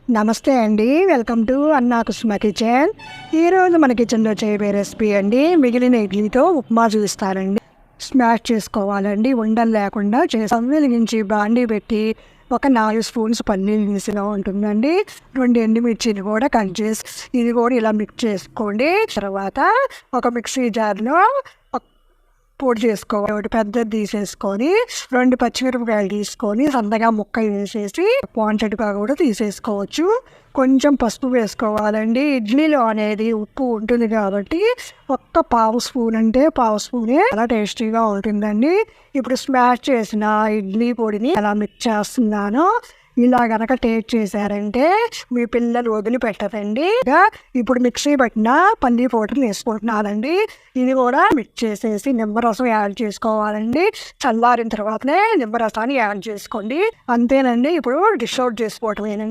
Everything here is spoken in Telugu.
నమస్తే అండి. వెల్కమ్ టు అన్నా కుసుమ కిచెన్. ఈరోజు మన కిచెన్లో చేయబోయే రెసిపీ అండి, మిగిలిన ఇడ్లీతో ఉప్మా చూపిస్తారండి. స్మాష్ చేసుకోవాలండి, ఉండలు లేకుండా స్టవ్ వెలిగించి బాండీ పెట్టి ఒక 4 స్పూన్స్ పల్లీలు తీసిగా ఉంటుందండి. 2 ఎండుమిర్చిని కూడా కట్ చేసి ఇది కూడా ఇలా మిక్స్ చేసుకోండి. తర్వాత ఒక మిక్సీ జార్లో పొడి చేసుకోవాలి. ఒకటి పెద్దది తీసేసుకొని 2 పచ్చిమిరపకాయలు తీసుకొని సన్నగా ముక్క వేసేసి క్వాంటిటీగా కూడా తీసేసుకోవచ్చు. కొంచెం పసుపు వేసుకోవాలండి. ఇడ్లీలో అనేది ఉప్పు ఉంటుంది కాబట్టి ఒక్క పావు స్పూన్ అంటే పావు స్పూనే చాలా టేస్టీగా ఉంటుందండి. ఇప్పుడు స్మాష్ చేసిన ఇడ్లీ పొడిని ఎలా మిక్స్ చేస్తున్నానో ఇలా గనక టేస్ట్ చేశారంటే మీ పిల్లలు వదిలిపెట్టరండి. ఇప్పుడు మిక్సీ పట్టిన పల్లీ పౌడర్ వేసుకుంటున్నానండి. ఇది కూడా మిక్స్ చేసేసి నిమ్మరసం యాడ్ చేసుకోవాలండి. చల్లారిన తర్వాతనే నిమ్మరసాన్ని యాడ్ చేసుకోండి. అంతేనండి. ఇప్పుడు డిష్ అవుట్ చేసుకోవటమేనండి.